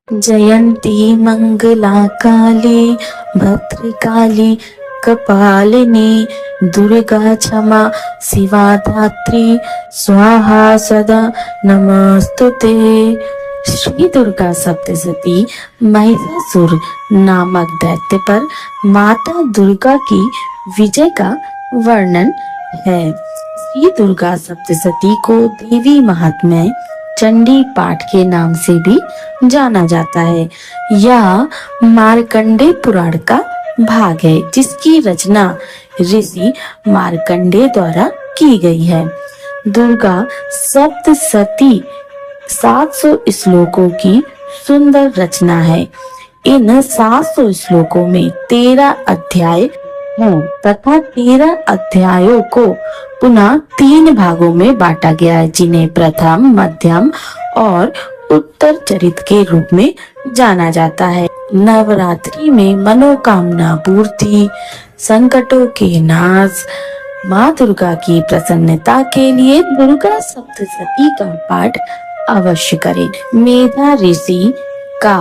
जयंती मंगला काली भद्रकाली कपालिनी दुर्गा क्षमा शिवा धात्री स्वाहा सदा नमस्तुते। श्री दुर्गा सप्तशती महिषासुर नामक दैत्य पर माता दुर्गा की विजय का वर्णन है। श्री दुर्गा सप्तशती को देवी महात्म्य चंडी पाठ के नाम से भी जाना जाता है। यह मार्कंडेय पुराण का भाग है, जिसकी रचना ऋषि मार्कंडेय द्वारा की गई है। दुर्गा सप्तशती 700 श्लोकों की सुंदर रचना है। इन 700 श्लोकों में 13 अध्याय हैं तथा 13 अध्यायों को पुनः 3 भागों में बांटा गया है, जिन्हें प्रथम, मध्यम और उत्तर चरित के रूप में जाना जाता है। नवरात्रि में मनोकामना पूर्ति, संकटों के नाश, माँ दुर्गा की प्रसन्नता के लिए दुर्गा सप्तशती का पाठ अवश्य करें। मेधा ऋषि का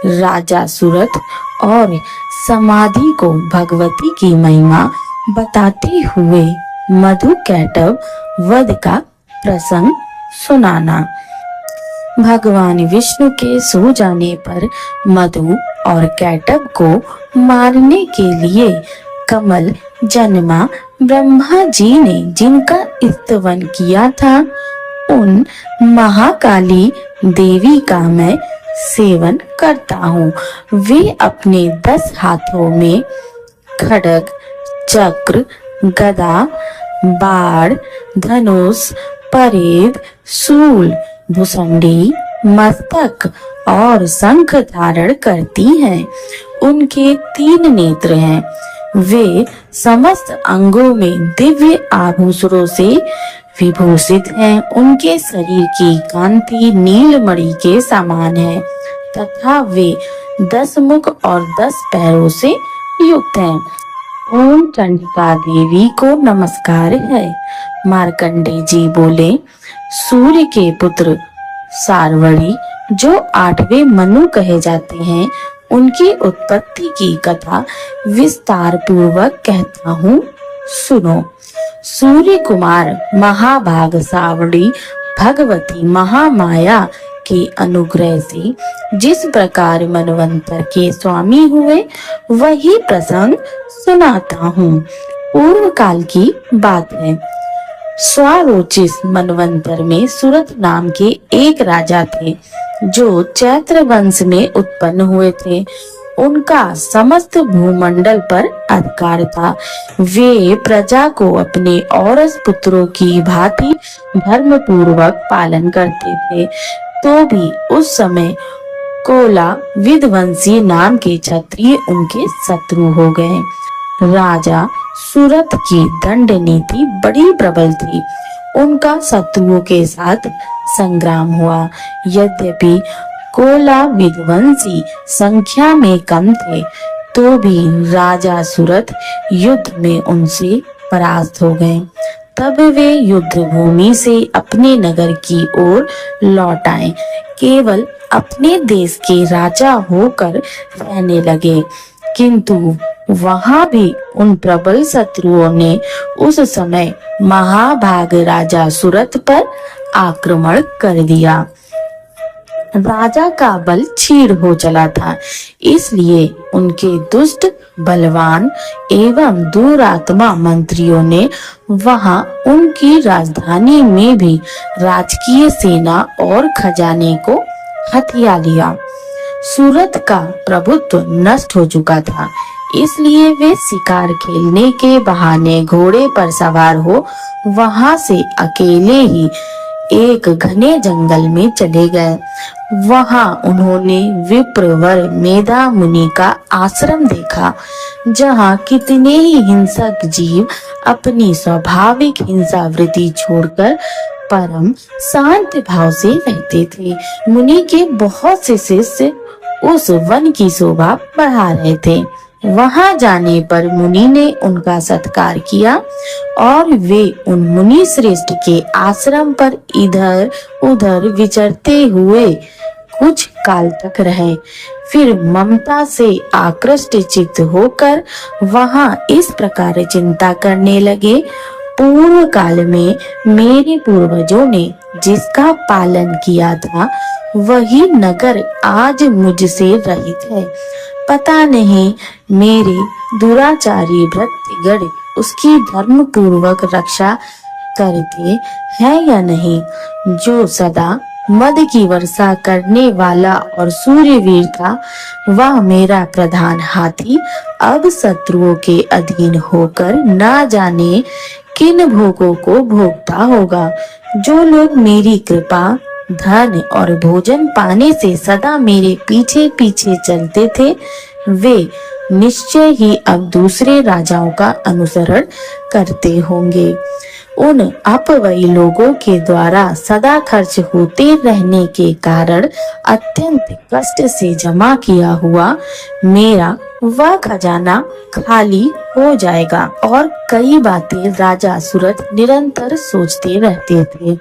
राजा सूरत और समाधि को भगवती की महिमा बताते हुए मधु कैटभ वध का प्रसंग सुनाना। भगवान विष्णु के सो जाने पर मधु और कैटभ को मारने के लिए कमल जन्मा ब्रह्मा जी ने जिनका स्तवन किया था, उन महाकाली देवी का मैं सेवन करता हूँ। वे अपने 10 हाथों में खड्ग, चक्र, गदा, बाण, धनुष, परेद, शूल, भुसंडी, मस्तक और शंख धारण करती हैं। उनके 3 नेत्र हैं। वे समस्त अंगों में दिव्य आभूषणों से विभूषित हैं। उनके शरीर की कांति नीलमणि के समान है तथा वे 10 मुख और 10 पैरों से युक्त हैं। ओम चंडिका देवी को नमस्कार है। मार्कंडेय जी बोले, सूर्य के पुत्र सारवड़ी जो 8वें मनु कहे जाते हैं, उनकी उत्पत्ति की कथा विस्तार पूर्वक कहता हूँ, सुनो। सूर्य कुमार महाभाग सावड़ी भगवती महामाया के अनुग्रह से जिस प्रकार मनवंतर के स्वामी हुए, वही प्रसंग सुनाता हूँ। पूर्व काल की बात है। स्वारोचिष मनवंतर में सूरत नाम के एक राजा थे, जो चैत्र वंश में उत्पन्न हुए थे। उनका समस्त भूमंडल पर अधिकार था। वे प्रजा को अपने औरस पुत्रों की भांति धर्म पूर्वक पालन करते थे। तो भी उस समय कोला विध्वंसी नाम के क्षत्रिय उनके शत्रु हो गए। राजा सूरत की दंड नीति बड़ी प्रबल थी। उनका शत्रुओं के साथ संग्राम हुआ। यद्यपि कोला विध्वंसी संख्या में कम थे, तो भी राजा सूरत युद्ध में उनसे परास्त हो गए। तब वे युद्ध भूमि से अपने नगर की ओर लौट आए। केवल अपने देश के राजा होकर रहने लगे, किंतु वहां भी उन प्रबल शत्रुओं ने उस समय महाभाग राजा सूरत पर आक्रमण कर दिया। राजा का बल क्षीण हो चला था, इसलिए उनके दुष्ट, बलवान एवं दुरात्मा मंत्रियों ने वहां उनकी राजधानी में भी राजकीय सेना और खजाने को हथिया लिया। सूरत का प्रभुत्व नष्ट हो चुका था, इसलिए वे शिकार खेलने के बहाने घोड़े पर सवार हो वहां से अकेले ही एक घने जंगल में चले गए। वहां उन्होंने विप्रवर मेधा मुनि का आश्रम देखा, जहां कितने ही हिंसक जीव अपनी स्वाभाविक हिंसा वृत्ति छोड़कर परम शांत भाव से रहते थे। मुनि के बहुत से शिष्य उस वन की शोभा बढ़ा रहे थे। वहां जाने पर मुनि ने उनका सत्कार किया और वे उन मुनि श्रेष्ठ के आश्रम पर इधर उधर विचरते हुए कुछ काल तक रहे, फिर ममता से आकृष्ट चित्त होकर वहां इस प्रकार चिंता करने लगे। पूर्व काल में मेरे पूर्वजों ने जिसका पालन किया था वही नगर आज मुझसे रहित है। पता नहीं मेरे दुराचारी भृत्यगण उसकी धर्म पूर्वक रक्षा करते हैं या नहीं। जो सदा मद की वर्षा करने वाला और सूर्यवीर था, वह मेरा प्रधान हाथी अब शत्रुओं के अधीन होकर ना जाने किन भोगों को भोगता होगा। जो लोग मेरी कृपा, धन और भोजन पाने से सदा मेरे पीछे पीछे चलते थे, वे निश्चय ही अब दूसरे राजाओं का अनुसरण करते होंगे। उन अपवयी लोगों के द्वारा सदा खर्च होते रहने के कारण अत्यंत कष्ट से जमा किया हुआ मेरा वह खजाना खाली हो जाएगा। और कई बातें राजा सूरत निरंतर सोचते रहते थे।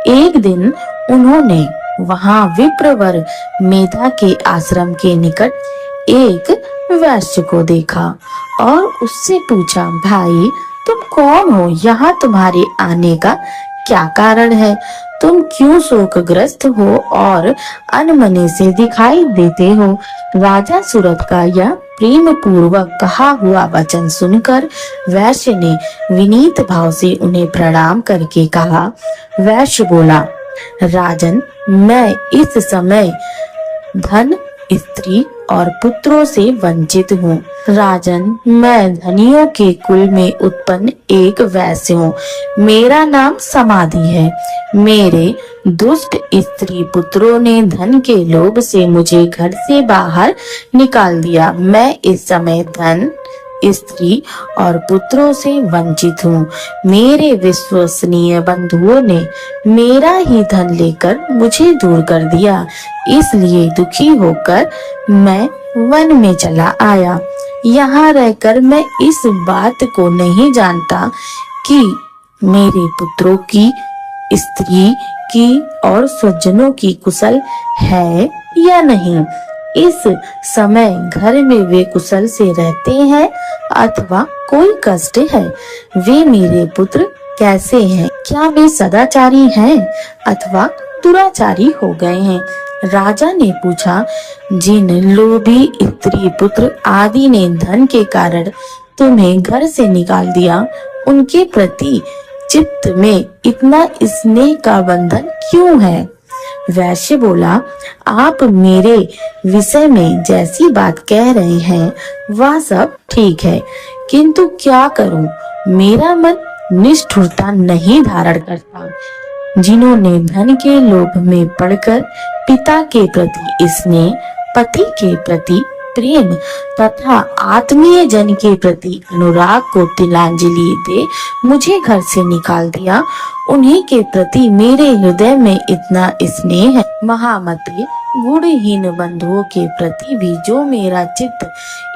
एक दिन उन्होंने वहां विप्रवर मेधा के आश्रम के निकट एक वैश्य को देखा और उससे पूछा, भाई तुम कौन हो? यहाँ तुम्हारे आने का क्या कारण है? तुम क्यों शोकग्रस्त हो और अनमने से दिखाई देते हो? राजा सूरत का यह प्रेम पूर्वक कहा हुआ वचन सुनकर वैश्य ने विनीत भाव से उन्हें प्रणाम करके कहा। वैश्य बोला, राजन, मैं इस समय धन, स्त्री और पुत्रों से वंचित हूँ। राजन, मैं धनियों के कुल में उत्पन्न एक वैश्य हूँ। मेरा नाम समाधि है। मेरे दुष्ट स्त्री पुत्रों ने धन के लोभ से मुझे घर से बाहर निकाल दिया। मैं इस समय धन, स्त्री और पुत्रों से वंचित हूँ। मेरे विश्वसनीय बंधुओं ने मेरा ही धन लेकर मुझे दूर कर दिया, इसलिए दुखी होकर मैं वन में चला आया। यहाँ रहकर मैं इस बात को नहीं जानता कि मेरे पुत्रों की, स्त्री की और स्वजनों की कुशल है या नहीं। इस समय घर में वे कुशल से रहते हैं अथवा कोई कष्ट है। वे मेरे पुत्र कैसे हैं? क्या वे सदाचारी हैं अथवा दुराचारी हो गए हैं? राजा ने पूछा, जिन लोभी स्त्री पुत्र आदि ने धन के कारण तुम्हें घर से निकाल दिया, उनके प्रति चित्त में इतना स्नेह का बंधन क्यों है? वैश्य बोला, आप मेरे विषय में जैसी बात कह रहे हैं वह सब ठीक है, किंतु क्या करूं, मेरा मन निष्ठुरता नहीं धारण करता। जिन्होंने धन के लोभ में पड़कर पिता के प्रति स्नेह, पति के प्रति प्रेम तथा आत्मीय जन के प्रति अनुराग को तिलांजलि दे मुझे घर से निकाल दिया, उन्हीं के प्रति मेरे हृदय में इतना स्नेह है। महामते, गुणहीन बंधुओं के प्रति भी जो मेरा चित्त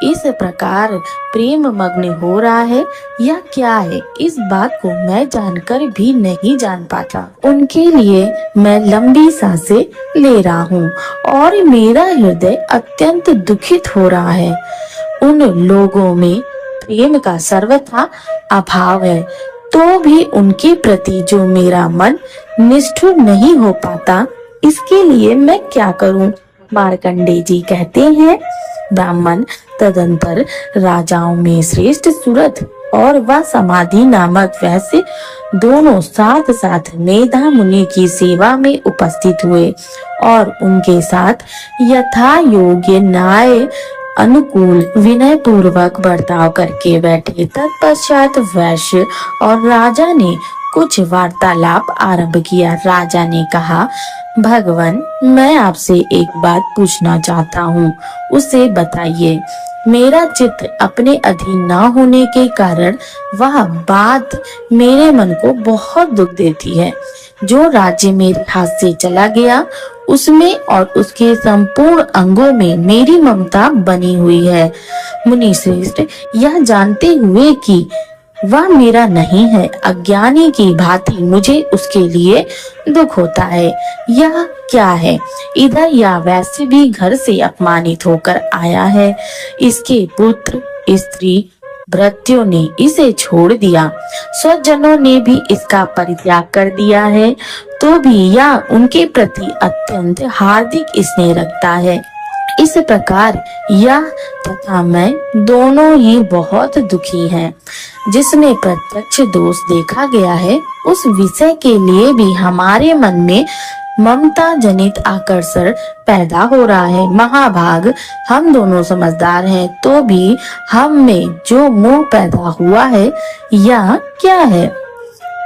इस प्रकार प्रेम मग्न हो रहा है, यह क्या है? इस बात को मैं जानकर भी नहीं जान पाता। उनके लिए मैं लंबी सांसें ले रहा हूँ और मेरा हृदय अत्यंत दुखित हो रहा है। उन लोगों में प्रेम का सर्वथा अभाव है, तो भी उनके प्रति जो मेरा मन निष्ठुर नहीं हो पाता, इसके लिए मैं क्या करूं? मार्कंडेय जी कहते हैं, ब्राह्मण, तदंतर राजाओं में श्रेष्ठ सूरत और वह समाधि नामक वैश्य दोनों साथ साथ मेधा मुनि की सेवा में उपस्थित हुए और उनके साथ यथा योग्य न्याय अनुकूल विनय पूर्वक बर्ताव करके बैठे। तत्पश्चात वैश्य और राजा ने कुछ वार्तालाप आरंभ किया। राजा ने कहा, भगवान, मैं आपसे एक बात पूछना चाहता हूँ, उसे बताइए। मेरा चित्त अपने अधीन न होने के कारण वह बात मेरे मन को बहुत दुख देती है। जो राज्य मेरे हाथ से चला गया, उसमें और उसके संपूर्ण अंगों में मेरी ममता बनी हुई है। मुनि श्रेष्ठ, यह जानते हुए कि वह मेरा नहीं है। अज्ञानी की भांति मुझे उसके लिए दुख होता है। यह क्या है? इधर यह वैसे भी घर से अपमानित होकर आया है। इसके पुत्र स्त्री भृत्यों ने इसे छोड़ दिया, स्वजनों ने भी इसका परित्याग कर दिया है, तो भी यह उनके प्रति अत्यंत हार्दिक स्नेह रखता है। इस प्रकार यह तथा मैं दोनों ही बहुत दुखी हैं। जिसमें प्रत्यक्ष दोष देखा गया है, उस विषय के लिए भी हमारे मन में ममता जनित आकर्षण पैदा हो रहा है। महाभाग, हम दोनों समझदार हैं, तो भी हम में जो मोह पैदा हुआ है, यह क्या है?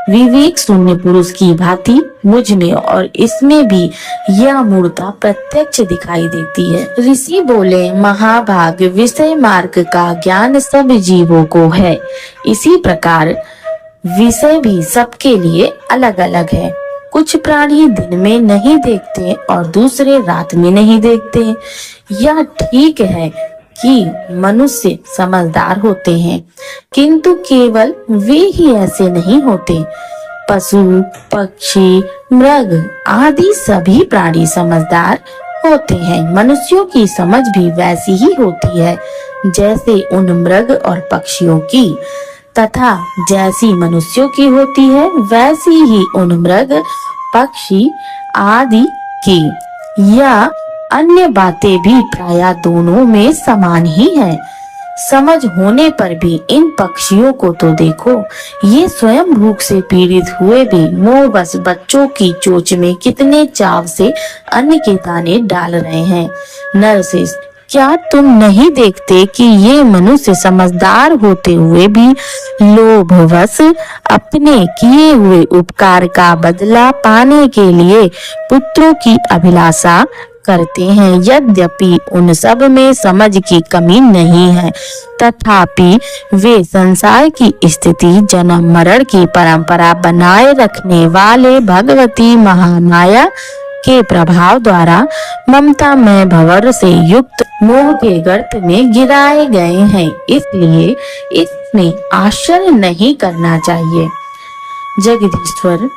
विवेक शून्य पुरुष की भांति मुझ में और इसमें भी यह मूर्ता प्रत्यक्ष दिखाई देती है। ऋषि बोले, महाभाग, विषय मार्ग का ज्ञान सब जीवों को है। इसी प्रकार विषय भी सबके लिए अलग अलग है। कुछ प्राणी दिन में नहीं देखते और दूसरे रात में नहीं देखते। यह ठीक है कि मनुष्य समझदार होते हैं, किंतु केवल वे ही ऐसे नहीं होते। पशु, पक्षी, मृग आदि सभी प्राणी समझदार होते हैं। मनुष्यों की समझ भी वैसी ही होती है जैसे उन मृग और पक्षियों की, तथा जैसी मनुष्यों की होती है वैसी ही उन मृग, पक्षी आदि की। या अन्य बातें भी प्रायः दोनों में समान ही है। समझ होने पर भी इन पक्षियों को तो देखो, ये स्वयं भूख से पीड़ित हुए भी मोहवश बच्चों की चोंच में कितने चाव से अन्न के दाने डाल रहे हैं। नरसिंह, क्या तुम नहीं देखते कि ये मनुष्य समझदार होते हुए भी लोभवश अपने किए हुए उपकार का बदला पाने के लिए पुत्रों की अभिलाषा करते हैं? यद्यपि उन सब में समझ की कमी नहीं है, तथापि वे संसार की स्थिति, जन्म मरण की परंपरा बनाए रखने वाले भगवती महामाया के प्रभाव द्वारा ममता में भंवर से युक्त मोह के गर्त में गिराए गए हैं। इसलिए इसमें आश्चर्य नहीं करना चाहिए। जगदीश्वर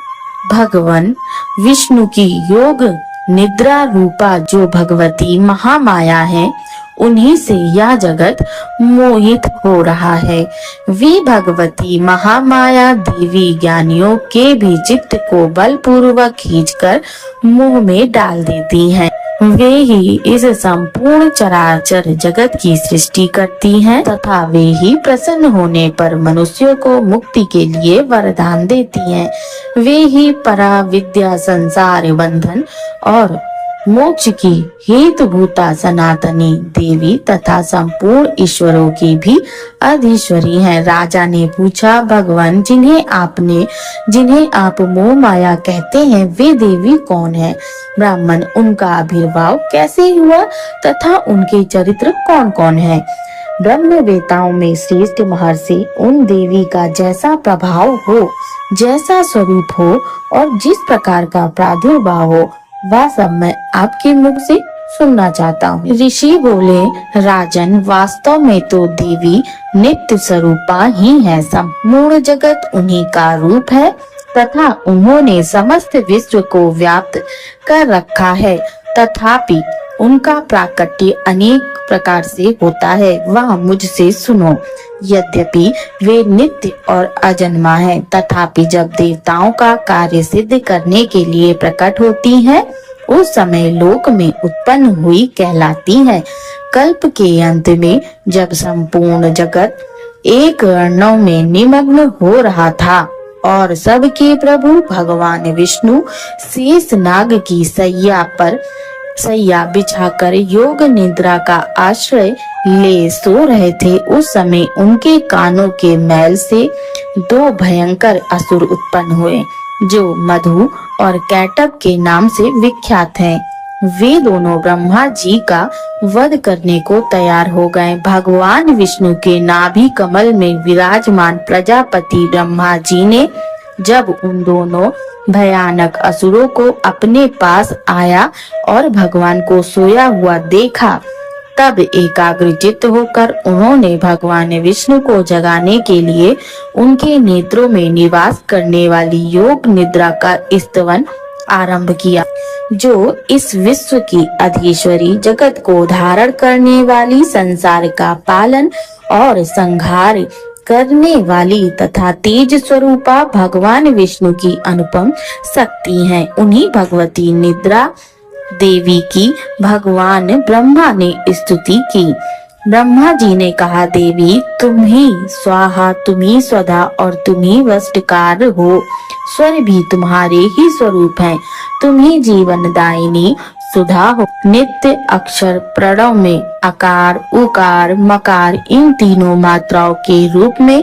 भगवान विष्णु की योग निद्रा रूपा जो भगवती महामाया है, उन्हीं से यह जगत मोहित हो रहा है। वे भगवती महामाया देवी ज्ञानियों के भी चित्त को बलपूर्वक खींचकर मोह में डाल देती हैं। वे ही इस संपूर्ण चराचर जगत की सृष्टि करती हैं, तथा वे ही प्रसन्न होने पर मनुष्यों को मुक्ति के लिए वरदान देती हैं। वे ही परा विद्या, संसार बंधन और मोक्ष की हेतुभूता सनातनी देवी तथा संपूर्ण ईश्वरों की भी अधीश्वरी हैं। राजा ने पूछा, भगवान, जिन्हें आप मोह माया कहते हैं, वे देवी कौन है? ब्राह्मण, उनका आविर्भाव कैसे हुआ तथा उनके चरित्र कौन कौन है? ब्रह्मवेताओं में श्रेष्ठ महर्षि, उन देवी का जैसा प्रभाव हो, जैसा स्वरूप हो और जिस प्रकार का प्रादुर्भाव हो, वह सब मैं आपके मुख से सुनना चाहता हूँ। ऋषि बोले, राजन, वास्तव में तो देवी नित्य स्वरूपा ही है। संपूर्ण जगत उन्हीं का रूप है तथा उन्होंने समस्त विश्व को व्याप्त कर रखा है। तथापि उनका प्राकट्य अनेक प्रकार से होता है, वह मुझसे सुनो। यद्यपि वे नित्य और अजन्मा है, तथापि जब देवताओं का कार्य सिद्ध करने के लिए प्रकट होती है, उस समय लोक में उत्पन्न हुई कहलाती है। कल्प के अंत में जब संपूर्ण जगत एक अर्णव में निमग्न हो रहा था और सबके प्रभु भगवान विष्णु शेष नाग की सैया बिछाकर योग निद्रा का आश्रय ले सो रहे थे, उस समय उनके कानों के मैल से दो भयंकर असुर उत्पन्न हुए, जो मधु और कैटक के नाम से विख्यात हैं। वे दोनों ब्रह्मा जी का वध करने को तैयार हो गए। भगवान विष्णु के नाभि कमल में विराजमान प्रजापति ब्रह्मा जी ने जब उन दोनों भयानक असुरों को अपने पास आया और भगवान को सोया हुआ देखा, तब एकाग्रचित्त होकर उन्होंने भगवान विष्णु को जगाने के लिए उनके नेत्रों में निवास करने वाली योग निद्रा का स्तवन आरंभ किया, जो इस विश्व की अधीश्वरी, जगत को धारण करने वाली, संसार का पालन और संहार करने वाली तथा तेज स्वरूपा भगवान विष्णु की अनुपम शक्ति है। उन्हीं भगवती निद्रा देवी की भगवान ब्रह्मा ने स्तुति की। ब्रह्मा जी ने कहा, देवी तुम ही स्वाहा, तुम ही स्वधा और तुम ही वष्टकार हो। स्वर भी तुम्हारे ही स्वरूप हैं। तुम ही जीवन दायिनी सुधा हो। नित्य अक्षर प्रणव में अकार, उकार, मकार इन तीनों मात्राओं के रूप में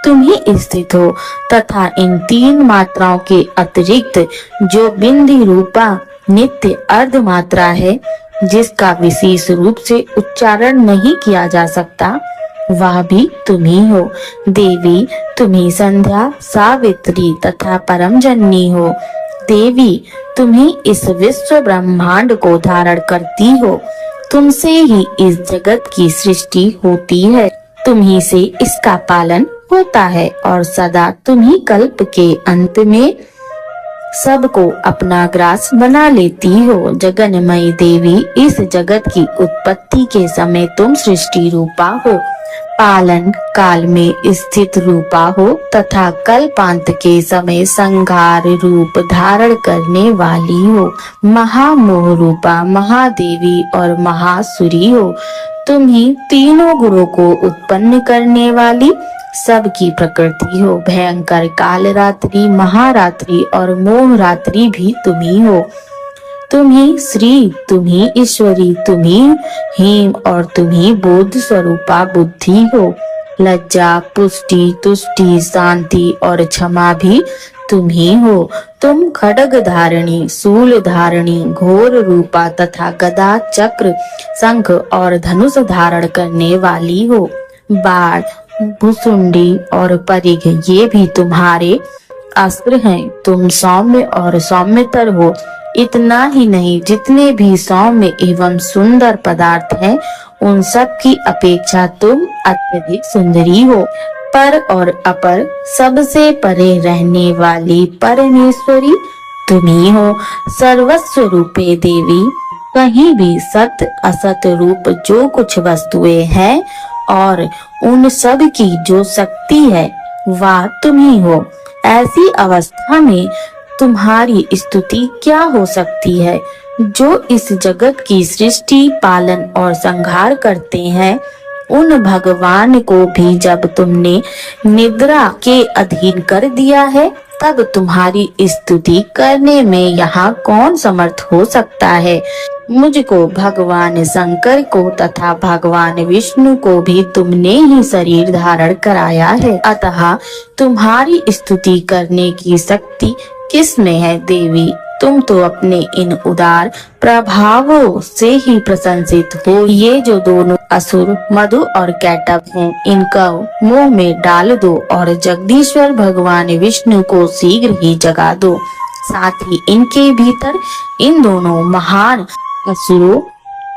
तुम ही स्थित हो तथा इन तीन मात्राओं के अतिरिक्त जो बिंदी रूपा नित्य अर्ध मात्रा है, जिसका विशेष रूप से उच्चारण नहीं किया जा सकता, वह भी तुम ही हो। देवी तुम ही संध्या, सावित्री तथा परम जननी हो। देवी तुम ही इस विश्व ब्रह्मांड को धारण करती हो। तुमसे ही इस जगत की सृष्टि होती है, तुम ही से इसका पालन होता है और सदा तुम ही कल्प के अंत में सबको अपना ग्रास बना लेती हो। जगन्मयी देवी, इस जगत की उत्पत्ति के समय तुम सृष्टि रूपा हो, पालन काल में स्थित रूपा हो तथा कल्पांत के समय संहार रूप धारण करने वाली हो। महामोह रूपा महादेवी और महासुरी हो। तुम ही तीनों गुणों को उत्पन्न करने वाली सबकी प्रकृति हो। भयंकर काल रात्रि, महारात्रि और मोह रात्रि भी तुम ही हो। तुम ही श्री, तुम ही ईश्वरी, तुम ही हेम और तुम ही बोध स्वरूपा बुद्धि हो। लज्जा, पुष्टि, तुष्टि, शांति और क्षमा भी तुम ही हो। तुम खड्ग धारणी, शूल धारणी, घोर रूपा तथा गदा, चक्र, शंख और धनुष धारण करने वाली हो। बाण, भुसुंडी और परिघ ये भी तुम्हारे अस्त्र हैं। तुम सौम्य और सौम्यतर हो। इतना ही नहीं, जितने भी सौम्य एवं सुंदर पदार्थ हैं, उन सब की अपेक्षा तुम अत्यधिक सुंदरी हो। पर और अपर सबसे परे रहने वाली परमेश्वरी तुम ही हो। सर्वस्व रूपे देवी, कहीं भी सत असत रूप जो कुछ वस्तुएं हैं और उन सब की जो शक्ति है, वह तुम ही हो। ऐसी अवस्था में तुम्हारी स्तुति क्या हो सकती है? जो इस जगत की सृष्टि, पालन और संहार करते हैं, उन भगवान को भी जब तुमने निद्रा के अधीन कर दिया है, तब तुम्हारी स्तुति करने में यहाँ कौन समर्थ हो सकता है? मुझको, भगवान शंकर को तथा भगवान विष्णु को भी तुमने ही शरीर धारण कराया है, अतः तुम्हारी स्तुति करने की शक्ति किस में है देवी? तुम तो अपने इन उदार प्रभावों से ही प्रशंसित हो। ये जो दोनों असुर मधु और कैटभ हैं, इनका मुंह में डाल दो और जगदीश्वर भगवान विष्णु को शीघ्र ही जगा दो। साथ ही इनके भीतर इन दोनों महान असुरों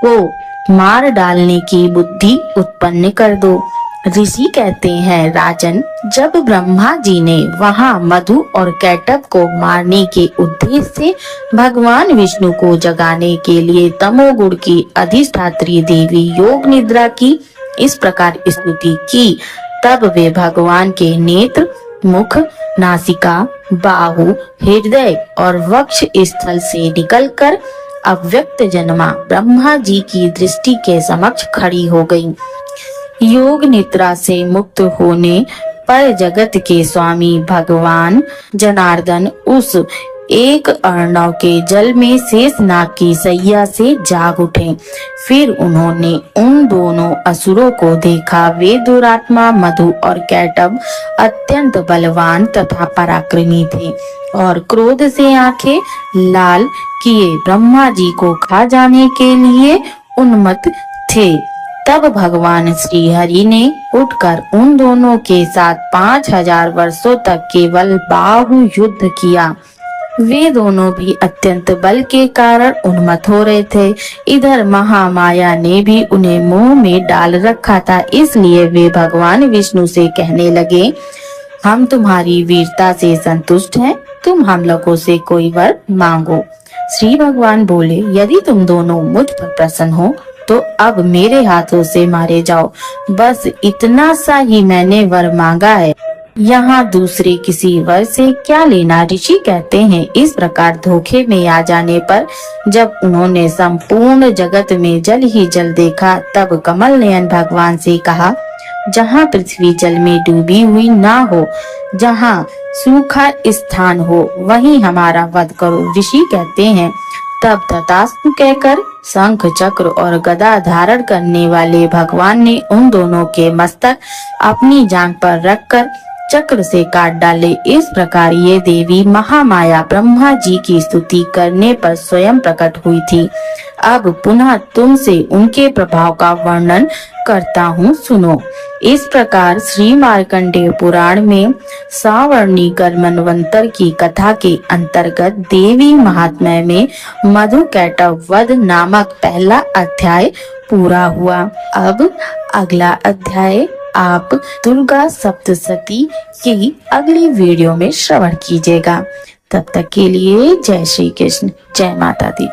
को मार डालने की बुद्धि उत्पन्न कर दो। ऋषि कहते हैं, राजन, जब ब्रह्मा जी ने वहाँ मधु और कैटभ को मारने के उद्देश्य से भगवान विष्णु को जगाने के लिए तमोगुण की अधिष्ठात्री देवी योग निद्रा की इस प्रकार स्तुति की, तब वे भगवान के नेत्र, मुख, नासिका, बाहु, हृदय और वक्ष स्थल से निकलकर अव्यक्त जन्मा ब्रह्मा जी की दृष्टि के समक्ष खड़ी हो गई। योग निद्रा से मुक्त होने पर जगत के स्वामी भगवान जनार्दन उस एक अर्णव के जल में शेषनाग की सैया से जाग उठे। फिर उन्होंने उन दोनों असुरों को देखा। वे दुरात्मा मधु और कैटभ अत्यंत बलवान तथा पराक्रमी थे और क्रोध से आंखें लाल किए ब्रह्मा जी को खा जाने के लिए उन्मत्त थे। तब भगवान श्री हरि ने उठकर उन दोनों के साथ 5000 वर्षों तक केवल बाहु युद्ध किया। वे दोनों भी अत्यंत बल के कारण उन्मत्त हो रहे थे। इधर महामाया ने भी उन्हें मुंह में डाल रखा था, इसलिए वे भगवान विष्णु से कहने लगे, हम तुम्हारी वीरता से संतुष्ट हैं, तुम हम लोगों से कोई वर मांगो। श्री भगवान बोले, यदि तुम दोनों मुझ पर प्रसन्न हो तो अब मेरे हाथों से मारे जाओ, बस इतना सा ही मैंने वर मांगा है, यहाँ दूसरे किसी वर से क्या लेना। ऋषि कहते हैं, इस प्रकार धोखे में आ जाने पर जब उन्होंने संपूर्ण जगत में जल ही जल देखा, तब कमल नयन भगवान से कहा, जहाँ पृथ्वी जल में डूबी हुई ना हो, जहाँ सूखा स्थान हो, वहीं हमारा वध करो। ऋषि कहते हैं, तब तथास्तु कहकर शंख चक्र और गदा धारण करने वाले भगवान ने उन दोनों के मस्तक अपनी जांघ पर रखकर चक्र से काट डाले। इस प्रकार ये देवी महामाया ब्रह्मा जी की स्तुति करने पर स्वयं प्रकट हुई थी। अब पुनः तुमसे उनके प्रभाव का वर्णन करता हूँ, सुनो। इस प्रकार श्री मार्कंडेय पुराण में सावर्णिकर मनवंतर की कथा के अंतर्गत देवी महात्म्य में मधुकैटभ वध नामक पहला अध्याय पूरा हुआ। अब अगला अध्याय आप दुर्गा सप्तशती की अगली वीडियो में श्रवण कीजिएगा। तब तक के लिए जय श्री कृष्ण, जय माता दी।